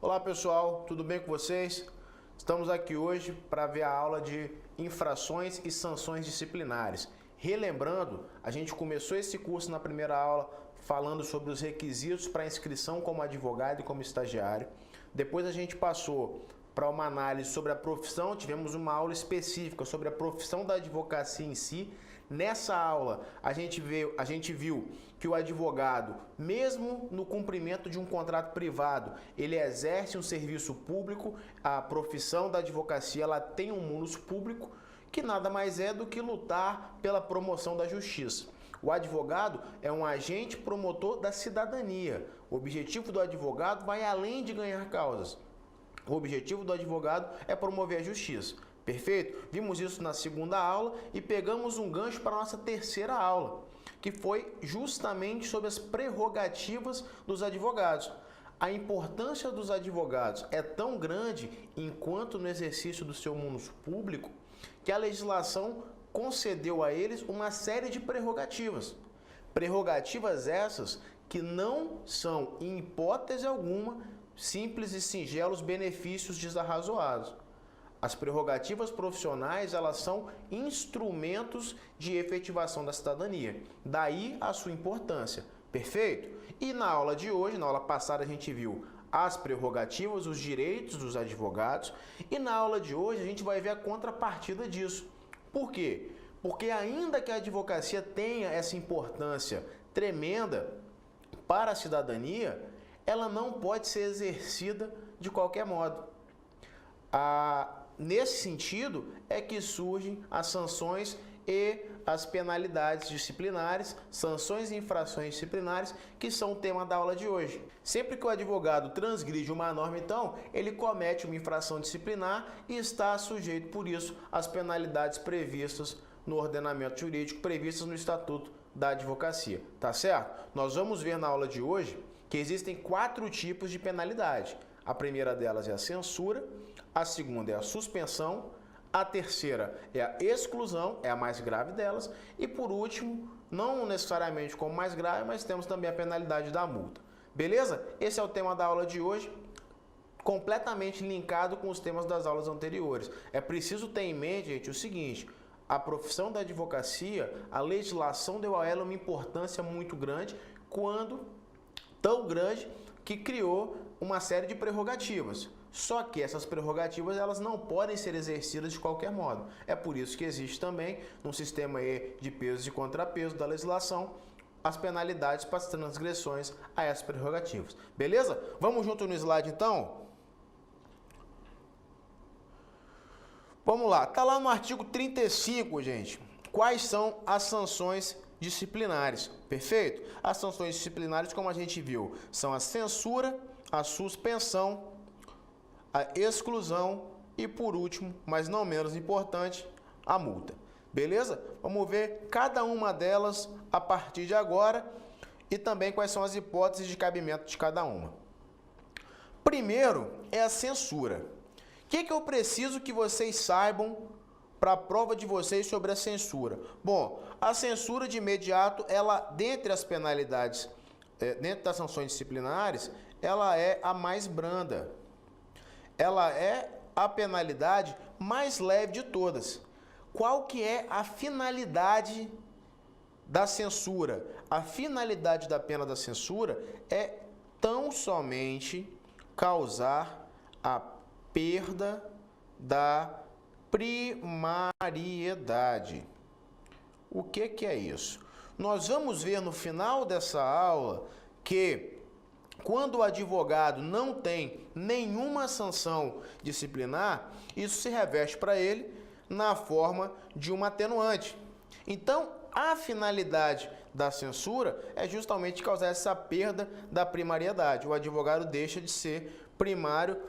Olá pessoal, tudo bem com vocês? Estamos aqui hoje para ver a aula de infrações e sanções disciplinares. Relembrando, a gente começou esse curso na primeira aula falando sobre os requisitos para inscrição como advogado e como estagiário. Depois a gente passou para uma análise sobre a profissão, tivemos uma aula específica sobre a profissão da advocacia em si. Nessa aula, a gente viu que o advogado, mesmo no cumprimento de um contrato privado, ele exerce um serviço público. A profissão da advocacia ela tem um munus público, que nada mais é do que lutar pela promoção da justiça. O advogado é um agente promotor da cidadania. O objetivo do advogado vai além de ganhar causas. O objetivo do advogado é promover a justiça. Perfeito? Vimos isso na segunda aula e pegamos um gancho para a nossa terceira aula, que foi justamente sobre as prerrogativas dos advogados. A importância dos advogados é tão grande enquanto no exercício do seu munus público que a legislação concedeu a eles uma série de prerrogativas. Prerrogativas essas que não são, em hipótese alguma, simples e singelos benefícios desarrazoados. As prerrogativas profissionais, elas são instrumentos de efetivação da cidadania. Daí a sua importância. Perfeito? E na aula de hoje, na aula passada, a gente viu as prerrogativas, os direitos dos advogados. E na aula de hoje, a gente vai ver a contrapartida disso. Por quê? Porque ainda que a advocacia tenha essa importância tremenda para a cidadania, ela não pode ser exercida de qualquer modo. Nesse sentido é que surgem as sanções e as penalidades disciplinares, sanções e infrações disciplinares, que são o tema da aula de hoje. Sempre que o advogado transgride uma norma, então, ele comete uma infração disciplinar e está sujeito, por isso, às penalidades previstas no ordenamento jurídico, previstas no Estatuto da Advocacia. Tá certo? Nós vamos ver na aula de hoje que existem 4 tipos de penalidade. A primeira delas é a censura, a segunda é a suspensão, a terceira é a exclusão, é a mais grave delas, e por último, não necessariamente como mais grave, mas temos também a penalidade da multa. Beleza? Esse é o tema da aula de hoje, completamente linkado com os temas das aulas anteriores. É preciso ter em mente, gente, o seguinte: a profissão da advocacia, a legislação deu a ela uma importância muito grande, tão grande que criou uma série de prerrogativas. Só que essas prerrogativas elas não podem ser exercidas de qualquer modo. É por isso que existe também, no sistema de pesos e contrapesos da legislação, as penalidades para as transgressões a essas prerrogativas. Beleza? Vamos junto no slide então? Vamos lá. Está lá no artigo 35, gente. Quais são as sanções disciplinares? Perfeito? As sanções disciplinares, como a gente viu, são a censura, a suspensão, a exclusão e, por último, mas não menos importante, a multa. Beleza? Vamos ver cada uma delas a partir de agora e também quais são as hipóteses de cabimento de cada uma. Primeiro é a censura. O que eu preciso que vocês saibam para a prova de vocês sobre a censura? Bom, a censura de imediato, ela, dentre as penalidades, dentro das sanções disciplinares, ela é a mais branda. Ela é a penalidade mais leve de todas. Qual que é a finalidade da censura? A finalidade da pena da censura é tão somente causar a perda da primariedade. O que é isso? Nós vamos ver no final dessa aula que quando o advogado não tem nenhuma sanção disciplinar, isso se reveste para ele na forma de uma atenuante. Então, a finalidade da censura é justamente causar essa perda da primariedade. O advogado deixa de ser primário,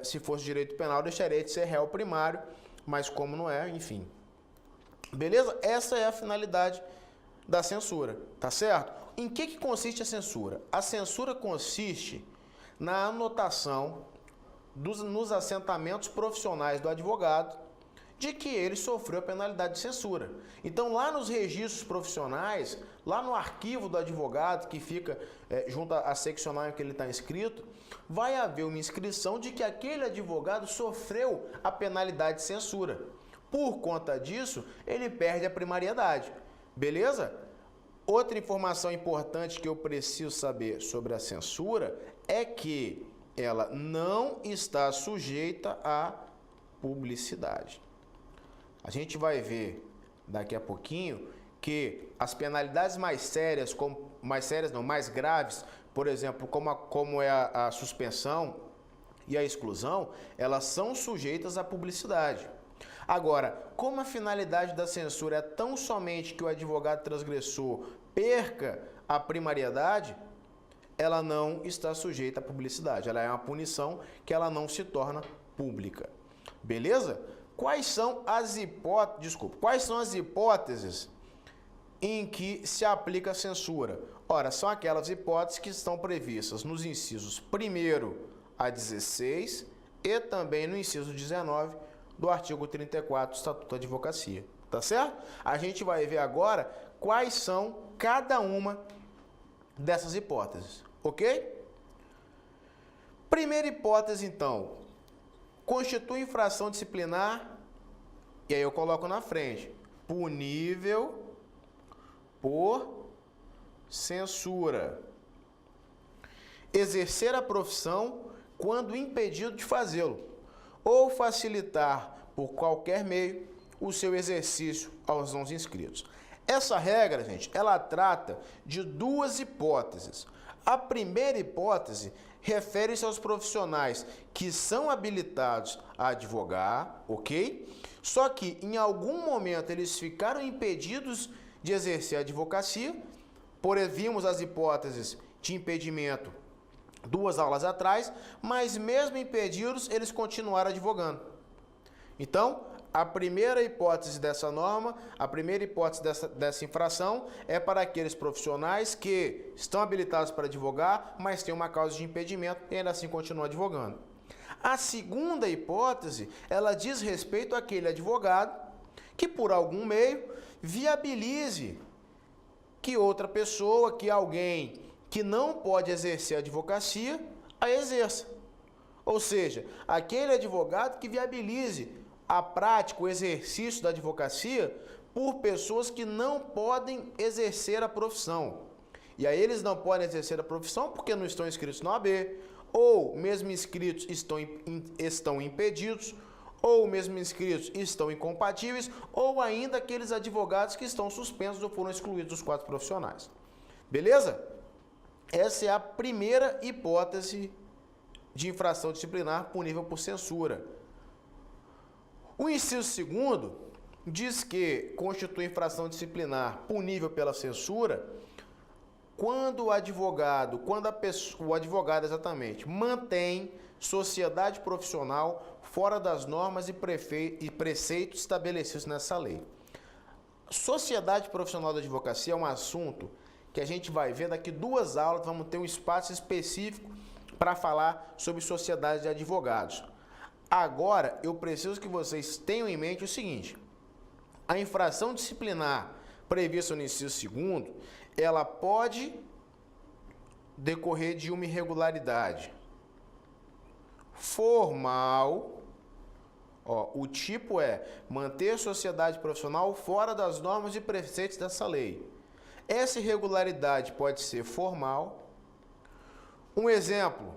se fosse direito penal, deixaria de ser réu primário, mas como não é, enfim. Beleza? Essa é a finalidade da censura, tá certo? Em que consiste a censura? A censura consiste na anotação nos assentamentos profissionais do advogado de que ele sofreu a penalidade de censura. Então, lá nos registros profissionais, lá no arquivo do advogado, que fica junto à seccional em que ele está inscrito, vai haver uma inscrição de que aquele advogado sofreu a penalidade de censura. Por conta disso, ele perde a primariedade. Beleza? Outra informação importante que eu preciso saber sobre a censura é que ela não está sujeita à publicidade. A gente vai ver daqui a pouquinho que as penalidades mais graves, por exemplo, como é a suspensão e a exclusão, elas são sujeitas à publicidade. Agora, como a finalidade da censura é tão somente que o advogado transgressor perca a primariedade, ela não está sujeita à publicidade. Ela é uma punição que ela não se torna pública. Beleza? Quais são as hipóteses em que se aplica a censura? Ora, são aquelas hipóteses que estão previstas nos incisos 1º a 16 e também no inciso 19 do artigo 34 do Estatuto da Advocacia. Tá certo? A gente vai ver agora quais são cada uma dessas hipóteses. Ok? Primeira hipótese, então, constitui infração disciplinar, e aí eu coloco na frente, punível por censura. Exercer a profissão quando impedido de fazê-lo, ou facilitar por qualquer meio o seu exercício aos não inscritos. Essa regra, gente, ela trata de duas hipóteses. A primeira hipótese refere-se aos profissionais que são habilitados a advogar, ok? Só que em algum momento eles ficaram impedidos de exercer a advocacia, vimos as hipóteses de impedimento 2 aulas atrás, mas mesmo impedidos, eles continuaram advogando. Então, a primeira hipótese dessa norma, a primeira hipótese dessa infração é para aqueles profissionais que estão habilitados para advogar, mas têm uma causa de impedimento e ainda assim continuam advogando. A segunda hipótese, ela diz respeito àquele advogado que por algum meio viabilize que outra pessoa, que alguém que não pode exercer a advocacia, a exerça. Ou seja, aquele advogado que viabilize a prática, o exercício da advocacia por pessoas que não podem exercer a profissão. E aí eles não podem exercer a profissão porque não estão inscritos na OAB, ou mesmo inscritos estão impedidos, ou mesmo inscritos estão incompatíveis, ou ainda aqueles advogados que estão suspensos ou foram excluídos dos quadros profissionais. Beleza? Essa é a primeira hipótese de infração disciplinar punível por censura. O inciso 2º diz que constitui infração disciplinar punível pela censura quando o advogado exatamente mantém sociedade profissional fora das normas e preceitos estabelecidos nessa lei. Sociedade profissional da advocacia é um assunto que a gente vai ver daqui 2 aulas, vamos ter um espaço específico para falar sobre sociedade de advogados. Agora, eu preciso que vocês tenham em mente o seguinte: a infração disciplinar prevista no inciso 2º, ela pode decorrer de uma irregularidade formal. O tipo é manter sociedade profissional fora das normas e preceitos dessa lei. Essa irregularidade pode ser formal. Um exemplo,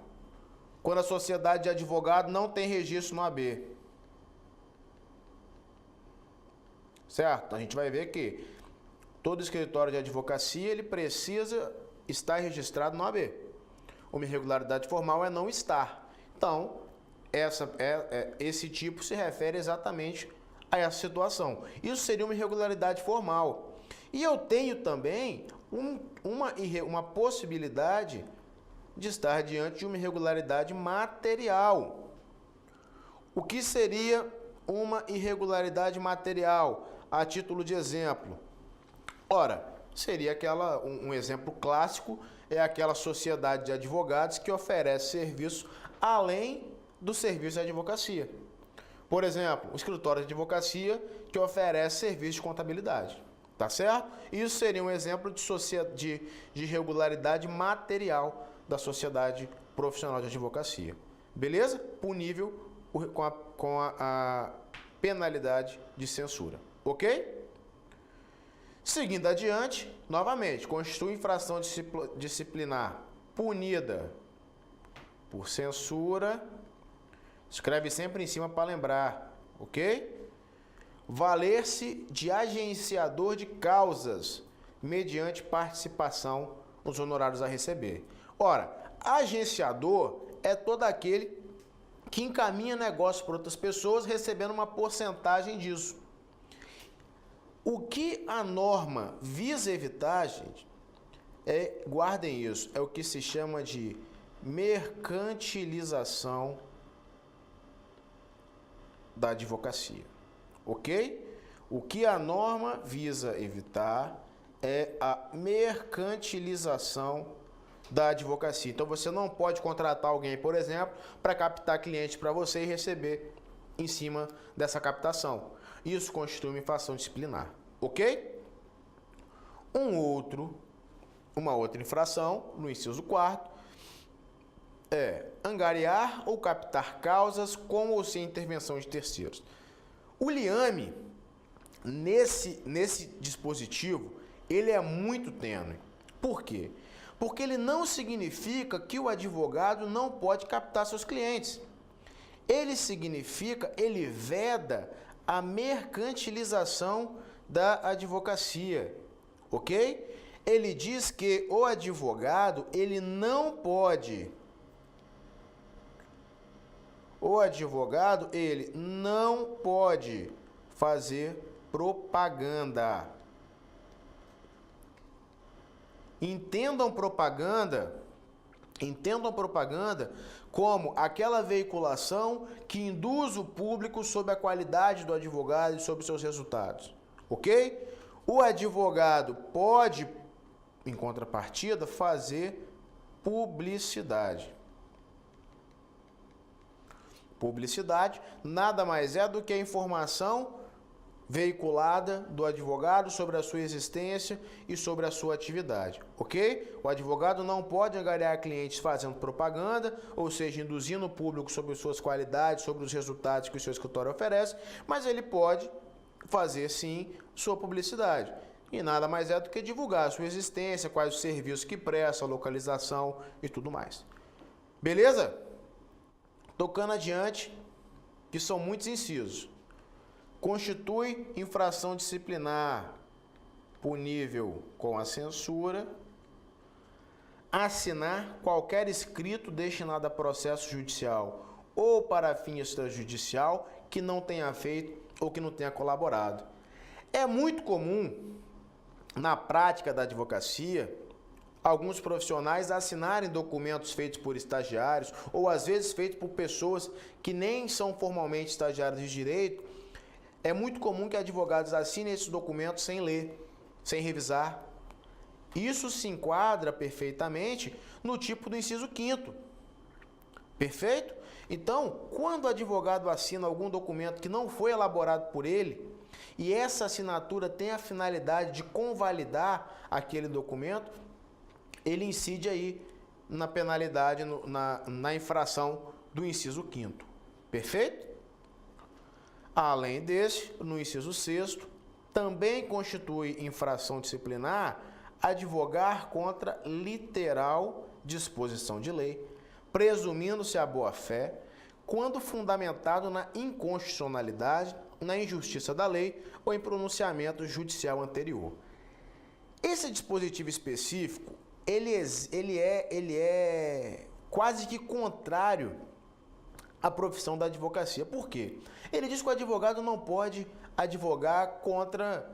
quando a sociedade de advogado não tem registro no AB. Certo? A gente vai ver que todo escritório de advocacia ele precisa estar registrado no AB. Uma irregularidade formal é não estar. Então, esse tipo se refere exatamente a essa situação. Isso seria uma irregularidade formal. E eu tenho também uma possibilidade de estar diante de uma irregularidade material. O que seria uma irregularidade material? A título de exemplo. Ora, seria um exemplo clássico, é aquela sociedade de advogados que oferece serviço além do serviço de advocacia. Por exemplo, o escritório de advocacia que oferece serviço de contabilidade. Tá certo? Isso seria um exemplo de regularidade material da sociedade profissional de advocacia. Beleza? Punível com a penalidade de censura. Ok? Seguindo adiante, novamente, constitui infração disciplinar punida por censura. Escreve sempre em cima para lembrar, ok? Valer-se de agenciador de causas mediante participação nos honorários a receber. Ora, agenciador é todo aquele que encaminha negócio para outras pessoas recebendo uma porcentagem disso. O que a norma visa evitar, gente, guardem isso, é o que se chama de mercantilização da advocacia, ok? O que a norma visa evitar é a mercantilização da advocacia. Então você não pode contratar alguém, por exemplo, para captar cliente para você e receber em cima dessa captação. Isso constitui uma infração disciplinar, ok? Uma outra infração, no inciso 4º, é angariar ou captar causas com ou sem intervenção de terceiros. O liame, nesse dispositivo, ele é muito tênue. Por quê? Porque ele não significa que o advogado não pode captar seus clientes. Ele veda a mercantilização da advocacia, ok? Ele diz que o advogado, ele não pode fazer propaganda. Entendam propaganda como aquela veiculação que induz o público sobre a qualidade do advogado e sobre seus resultados, ok? O advogado pode, em contrapartida, fazer publicidade. Publicidade nada mais é do que a informação veiculada do advogado sobre a sua existência e sobre a sua atividade, ok? O advogado não pode angariar clientes fazendo propaganda, ou seja, induzindo o público sobre suas qualidades, sobre os resultados que o seu escritório oferece, mas ele pode fazer sim sua publicidade. E nada mais é do que divulgar a sua existência, quais os serviços que presta, a localização e tudo mais. Beleza? Tocando adiante, que são muitos incisos. Constitui infração disciplinar punível com a censura. Assinar qualquer escrito destinado a processo judicial ou para fim extrajudicial que não tenha feito ou que não tenha colaborado. É muito comum, na prática da advocacia, alguns profissionais assinarem documentos feitos por estagiários ou às vezes feitos por pessoas que nem são formalmente estagiários de direito. É muito comum que advogados assinem esses documentos sem ler, sem revisar. Isso se enquadra perfeitamente no tipo do inciso 5º. Perfeito? Então, quando o advogado assina algum documento que não foi elaborado por ele, e essa assinatura tem a finalidade de convalidar aquele documento, ele incide aí na penalidade, na infração do inciso 5º. Perfeito? Além desse, no inciso 6º, também constitui infração disciplinar advogar contra literal disposição de lei, presumindo-se a boa-fé, quando fundamentado na inconstitucionalidade, na injustiça da lei ou em pronunciamento judicial anterior. Esse dispositivo específico, ele é quase que contrário à profissão da advocacia. Por quê? Ele diz que o advogado não pode advogar contra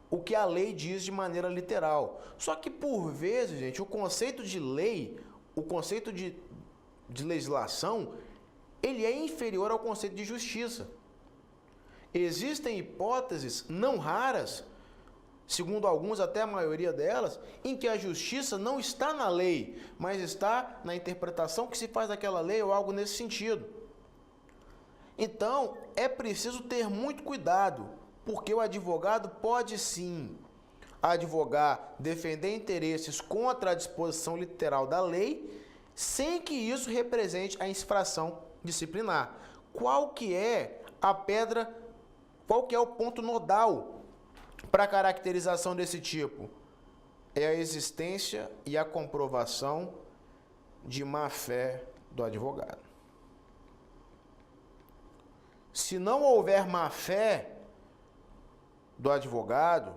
o que a lei diz de maneira literal. Só que, por vezes, gente, o conceito de lei, o conceito de legislação, ele é inferior ao conceito de justiça. Existem hipóteses não raras, segundo alguns, até a maioria delas, em que a justiça não está na lei, mas está na interpretação que se faz daquela lei ou algo nesse sentido. Então, é preciso ter muito cuidado, porque o advogado pode sim advogar, defender interesses contra a disposição literal da lei, sem que isso represente a infração disciplinar. Qual que é a pedra, qual que é o ponto nodal para a caracterização desse tipo? É a existência e a comprovação de má-fé do advogado. Se não houver má-fé do advogado,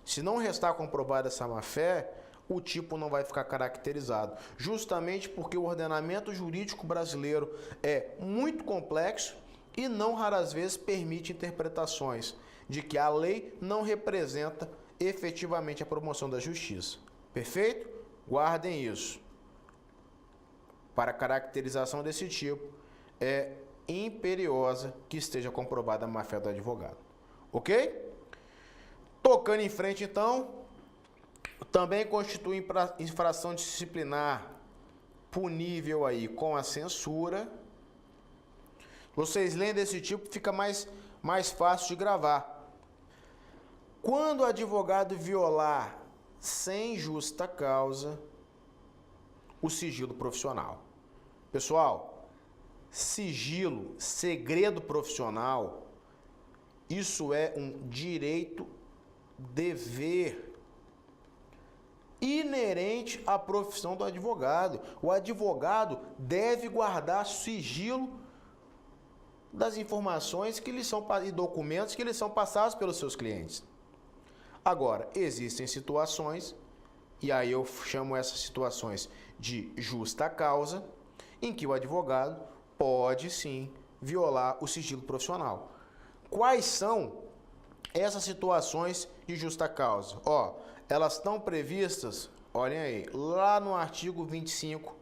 se não restar comprovada essa má-fé, o tipo não vai ficar caracterizado. Justamente porque o ordenamento jurídico brasileiro é muito complexo e não raras vezes permite interpretações de que a lei não representa efetivamente a promoção da justiça. Perfeito? Guardem isso. Para a caracterização desse tipo, é imperiosa que esteja comprovada a má-fé do advogado. Ok? Tocando em frente, então, também constitui infração disciplinar punível aí com a censura. Vocês lendo desse tipo, fica mais fácil de gravar. Quando o advogado violar sem justa causa o sigilo profissional. Pessoal, sigilo, segredo profissional, isso é um direito, dever inerente à profissão do advogado. O advogado deve guardar sigilo das informações que lhe são e documentos que lhe são passados pelos seus clientes. Agora, existem situações, e aí eu chamo essas situações de justa causa, em que o advogado pode sim violar o sigilo profissional. Quais são essas situações de justa causa? Elas estão previstas, olhem aí, lá no artigo 25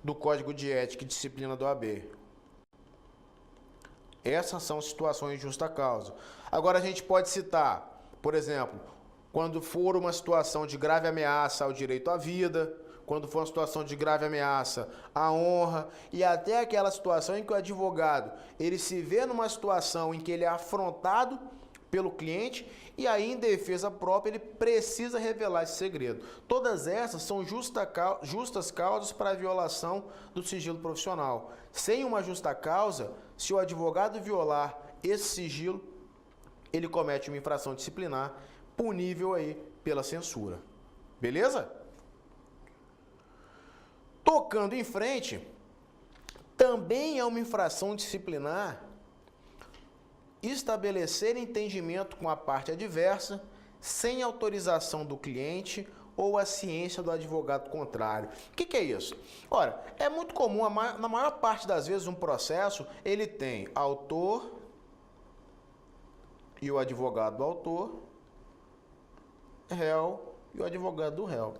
do Código de Ética e Disciplina do OAB. Essas são situações de justa causa. Agora a gente pode citar, por exemplo, quando for uma situação de grave ameaça ao direito à vida, quando for uma situação de grave ameaça à honra, e até aquela situação em que o advogado ele se vê numa situação em que ele é afrontado pelo cliente e aí em defesa própria ele precisa revelar esse segredo. Todas essas são justas causas para a violação do sigilo profissional. Sem uma justa causa, se o advogado violar esse sigilo, ele comete uma infração disciplinar punível aí pela censura. Beleza? Tocando em frente, também é uma infração disciplinar estabelecer entendimento com a parte adversa sem autorização do cliente ou a ciência do advogado contrário. O que é isso? Ora, é muito comum, na maior parte das vezes, um processo, ele tem autor e o advogado do autor, réu e o advogado do réu.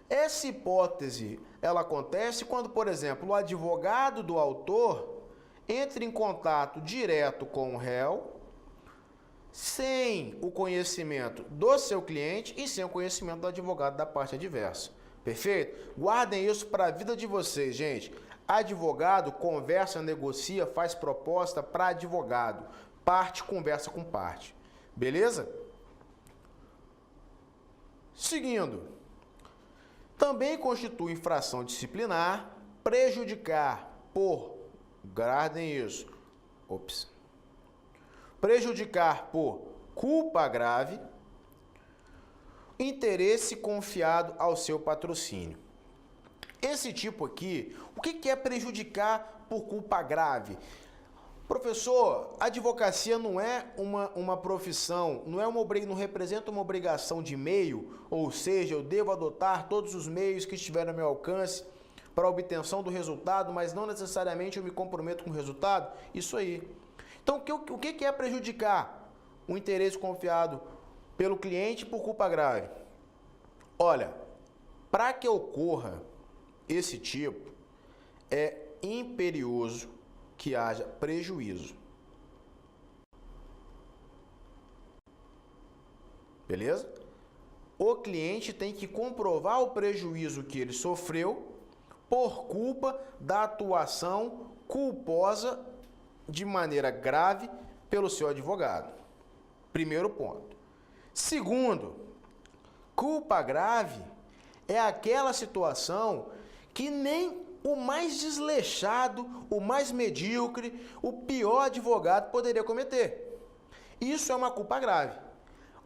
Essa hipótese, ela acontece quando, por exemplo, o advogado do autor entra em contato direto com o réu, sem o conhecimento do seu cliente e sem o conhecimento do advogado da parte adversa. Perfeito? Guardem isso para a vida de vocês, gente. Advogado conversa, negocia, faz proposta para advogado. Parte conversa com parte. Beleza? Seguindo. Também constitui infração disciplinar prejudicar por, guardem isso, prejudicar por culpa grave, interesse confiado ao seu patrocínio. Esse tipo aqui, o que é prejudicar por culpa grave? Professor, a advocacia não é uma profissão, não representa uma obrigação de meio, ou seja, eu devo adotar todos os meios que estiverem ao meu alcance para a obtenção do resultado, mas não necessariamente eu me comprometo com o resultado? Isso aí. Então, o que é prejudicar o interesse confiado pelo cliente por culpa grave? Olha, para que ocorra esse tipo, é imperioso que haja prejuízo. Beleza? O cliente tem que comprovar o prejuízo que ele sofreu por culpa da atuação culposa de maneira grave pelo seu advogado. Primeiro ponto. Segundo, culpa grave é aquela situação que nem o mais desleixado, o mais medíocre, o pior advogado poderia cometer. Isso é uma culpa grave.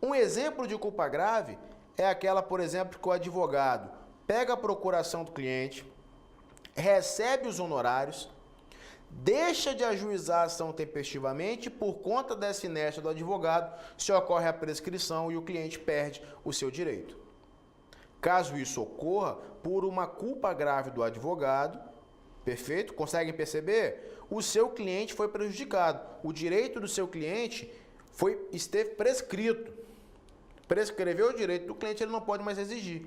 Um exemplo de culpa grave é aquela, por exemplo, que o advogado pega a procuração do cliente, recebe os honorários, deixa de ajuizar a ação tempestivamente por conta dessa inércia do advogado, se ocorre a prescrição e o cliente perde o seu direito. Caso isso ocorra por uma culpa grave do advogado, perfeito? Conseguem perceber? O seu cliente foi prejudicado. O direito do seu cliente esteve prescrito. Prescreveu o direito do cliente, ele não pode mais exigir.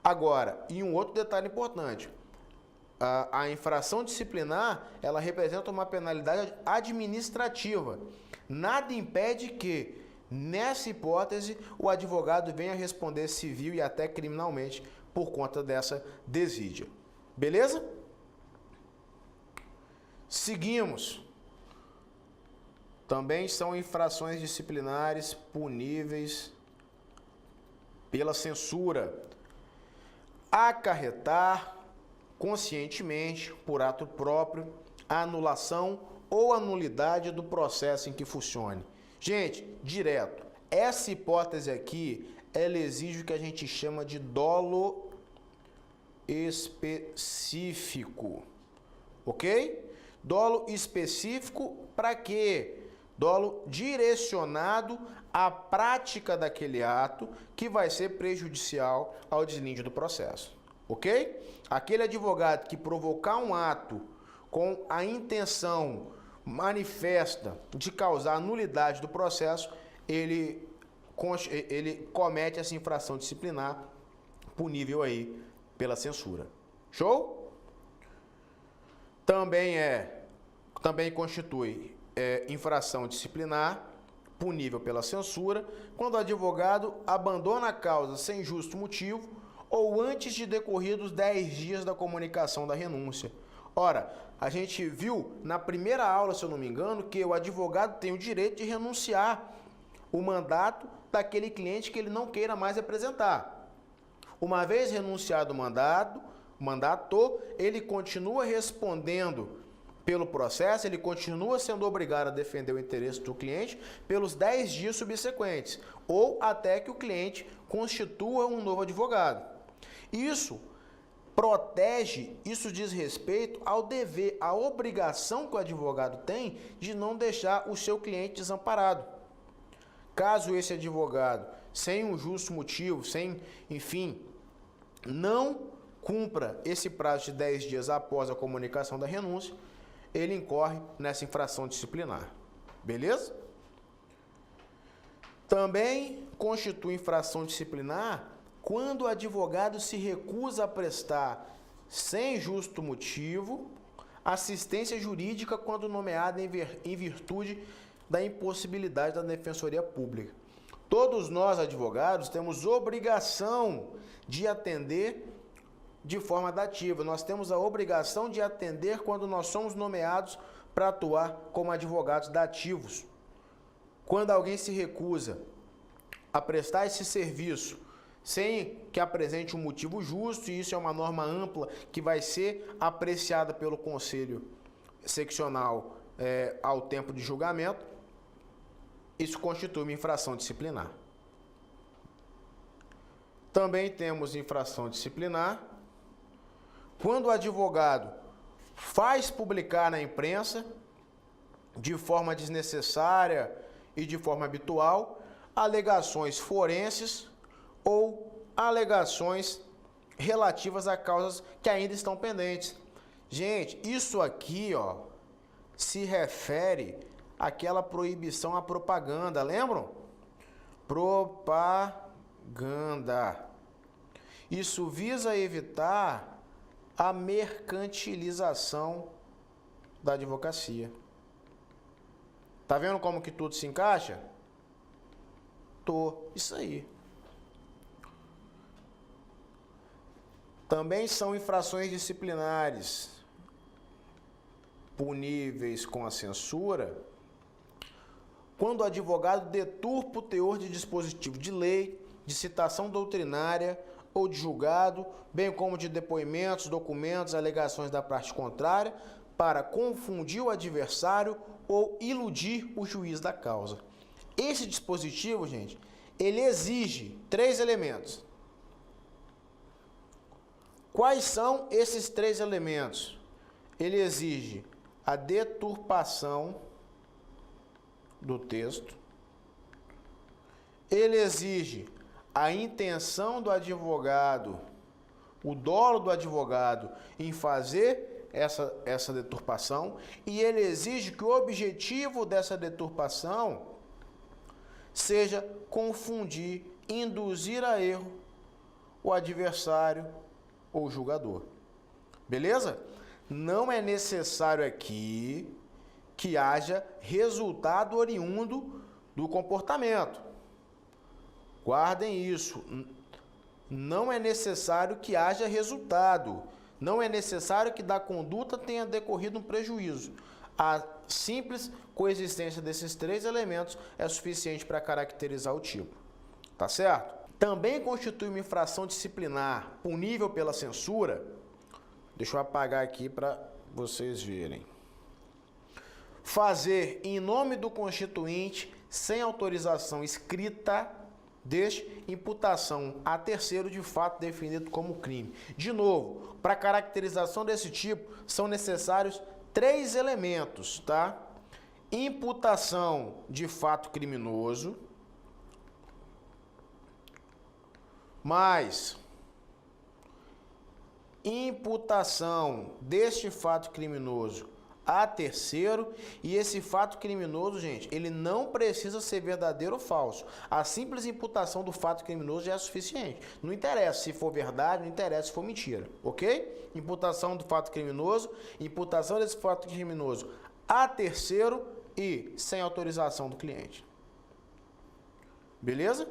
Agora, e um outro detalhe importante, a infração disciplinar, ela representa uma penalidade administrativa. Nada impede que, nessa hipótese, o advogado venha responder civil e até criminalmente por conta dessa desídia. Beleza? Seguimos. Também são infrações disciplinares puníveis pela censura. Acarretar conscientemente, por ato próprio, a anulação ou a nulidade do processo em que funcione. Gente, direto, essa hipótese aqui, ela exige o que a gente chama de dolo específico, ok? Dolo específico para quê? Dolo direcionado à prática daquele ato que vai ser prejudicial ao deslinde do processo, ok? Aquele advogado que provocar um ato com a intenção manifesta de causar nulidade do processo, ele comete essa infração disciplinar punível aí pela censura. Show? Também constitui infração disciplinar punível pela censura quando o advogado abandona a causa sem justo motivo ou antes de decorridos 10 dias da comunicação da renúncia. Ora, a gente viu na primeira aula, se eu não me engano, que o advogado tem o direito de renunciar o mandato daquele cliente que ele não queira mais representar. Uma vez renunciado o mandato, ele continua respondendo pelo processo, ele continua sendo obrigado a defender o interesse do cliente pelos 10 dias subsequentes, ou até que o cliente constitua um novo advogado. Isso protege, isso diz respeito ao dever, à obrigação que o advogado tem de não deixar o seu cliente desamparado. Caso esse advogado, sem um justo motivo, não cumpra esse prazo de 10 dias após a comunicação da renúncia, ele incorre nessa infração disciplinar. Beleza? Também constitui infração disciplinar quando o advogado se recusa a prestar, sem justo motivo, assistência jurídica quando nomeado em virtude da impossibilidade da Defensoria Pública. Todos nós, advogados, temos obrigação de atender de forma dativa. Nós temos a obrigação de atender quando nós somos nomeados para atuar como advogados dativos. Quando alguém se recusa a prestar esse serviço sem que apresente um motivo justo, e isso é uma norma ampla que vai ser apreciada pelo Conselho Seccional ao tempo de julgamento, isso constitui uma infração disciplinar. Também temos infração disciplinar quando o advogado faz publicar na imprensa, de forma desnecessária e de forma habitual, alegações forenses ou alegações relativas a causas que ainda estão pendentes. Gente, isso aqui, se refere àquela proibição à propaganda, lembram? Propaganda. Isso visa evitar a mercantilização da advocacia. Tá vendo como que tudo se encaixa? Isso aí. Também são infrações disciplinares puníveis com a censura quando o advogado deturpa o teor de dispositivo de lei, de citação doutrinária ou de julgado, bem como de depoimentos, documentos, alegações da parte contrária, para confundir o adversário ou iludir o juiz da causa. Esse dispositivo, gente, ele exige 3 elementos. Quais são esses 3 elementos? Ele exige a deturpação do texto, ele exige a intenção do advogado, o dolo do advogado em fazer essa deturpação, e ele exige que o objetivo dessa deturpação seja confundir, induzir a erro o adversário ou o julgador. Beleza? Não é necessário aqui que haja resultado oriundo do comportamento. Guardem isso. Não é necessário que haja resultado. Não é necessário que da conduta tenha decorrido um prejuízo. A simples coexistência desses 3 elementos é suficiente para caracterizar o tipo. Tá certo? Também constitui uma infração disciplinar punível pela censura. Deixa eu apagar aqui para vocês verem. Fazer em nome do constituinte, sem autorização escrita deste, imputação a terceiro de fato definido como crime. De novo, para caracterização desse tipo, são necessários 3 elementos, tá? Imputação de fato criminoso, mais imputação deste fato criminoso a terceiro, e esse fato criminoso, gente, ele não precisa ser verdadeiro ou falso. A simples imputação do fato criminoso já é suficiente. Não interessa se for verdade, não interessa se for mentira, ok? Imputação do fato criminoso, imputação desse fato criminoso a terceiro e sem autorização do cliente. Beleza?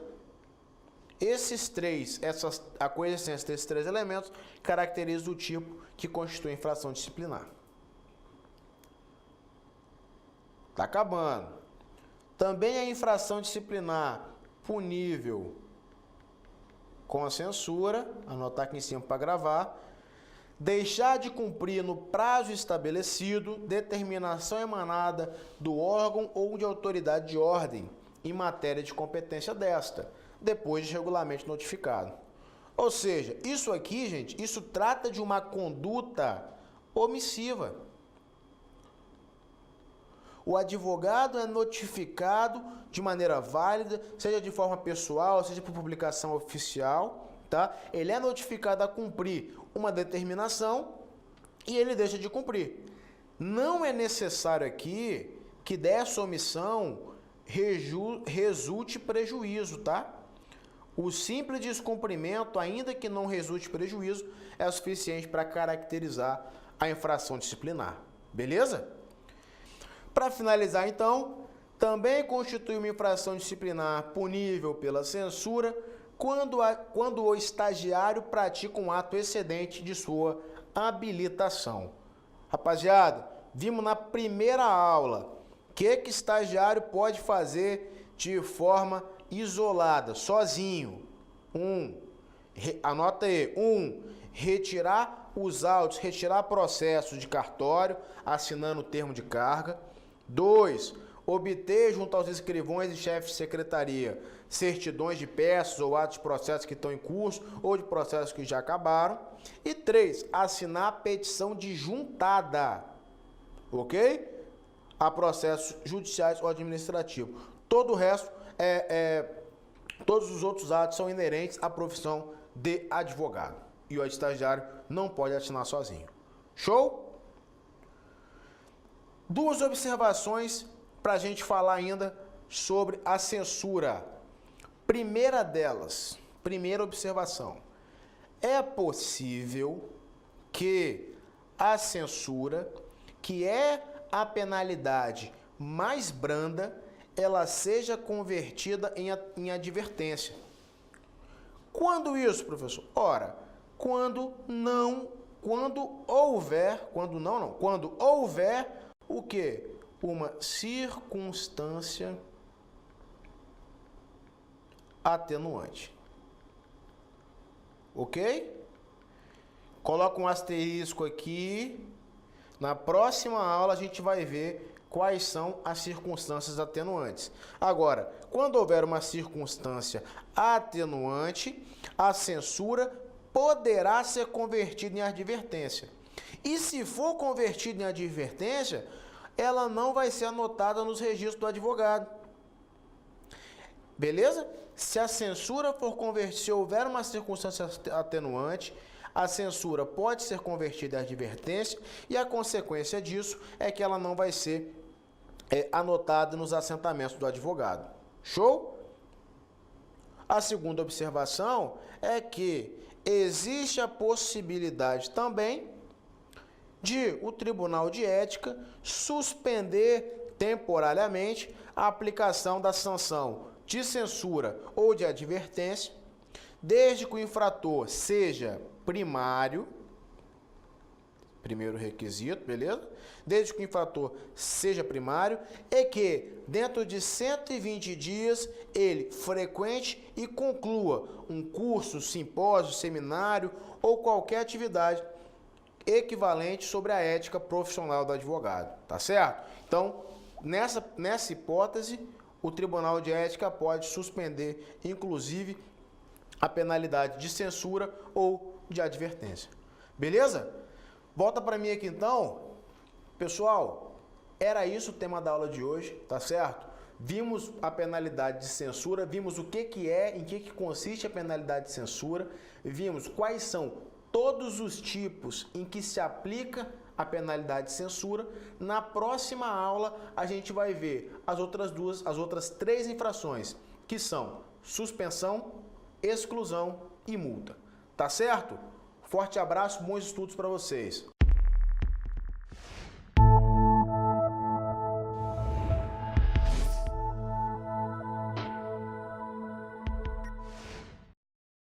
Esses 3, a coexistência desses 3 elementos caracteriza o tipo que constitui infração disciplinar. Está acabando. Também a infração disciplinar punível com a censura, anotar aqui em cima para gravar, deixar de cumprir no prazo estabelecido determinação emanada do órgão ou de autoridade de ordem em matéria de competência desta, depois de regularmente notificado. Ou seja, isso aqui, gente, isso trata de uma conduta omissiva. O advogado é notificado de maneira válida, seja de forma pessoal, seja por publicação oficial, tá? Ele é notificado a cumprir uma determinação e ele deixa de cumprir. Não é necessário aqui que dessa omissão resulte prejuízo, tá? O simples descumprimento, ainda que não resulte prejuízo, é suficiente para caracterizar a infração disciplinar. Beleza? Para finalizar, então, também constitui uma infração disciplinar punível pela censura quando o estagiário pratica um ato excedente de sua habilitação. Rapaziada, vimos na primeira aula o que estagiário pode fazer de forma isolada, sozinho. Anota aí. 1. Retirar os autos, retirar processos de cartório, assinando o termo de carga. 2. Obter junto aos escrivões e chefes de secretaria certidões de peças ou atos de processos que estão em curso ou de processos que já acabaram. E 3. Assinar a petição de juntada, ok? A processos judiciais ou administrativos. Todo o resto, todos os outros atos são inerentes à profissão de advogado. E o estagiário não pode assinar sozinho. Show? 2 observações para a gente falar ainda sobre a censura. Primeira delas, primeira observação. É possível que a censura, que é a penalidade mais branda, ela seja convertida em advertência. Quando isso, professor? Ora, quando houver o quê? Uma circunstância atenuante. Ok? Coloca um asterisco aqui. Na próxima aula a gente vai ver quais são as circunstâncias atenuantes. Agora, quando houver uma circunstância atenuante, a censura poderá ser convertida em advertência. E se for convertida em advertência, ela não vai ser anotada nos registros do advogado. Beleza? Se a censura for convertida, se houver uma circunstância atenuante, a censura pode ser convertida em advertência e a consequência disso é que ela não vai ser anotada nos assentamentos do advogado. Show? A segunda observação é que existe a possibilidade também de o Tribunal de Ética suspender temporariamente a aplicação da sanção de censura ou de advertência, desde que o infrator seja primário, primeiro requisito, beleza? Desde que o infrator seja primário e que, dentro de 120 dias, ele frequente e conclua um curso, simpósio, seminário ou qualquer atividade equivalente sobre a ética profissional do advogado, tá certo? Então, nessa hipótese, o Tribunal de Ética pode suspender, inclusive, a penalidade de censura ou de advertência. Beleza? Volta para mim aqui então. Pessoal, era isso o tema da aula de hoje, tá certo? Vimos a penalidade de censura, vimos o que é, em que consiste a penalidade de censura, vimos quais são todos os tipos em que se aplica a penalidade de censura. Na próxima aula a gente vai ver as outras três infrações, que são suspensão, exclusão e multa. Tá certo? Forte abraço, bons estudos para vocês.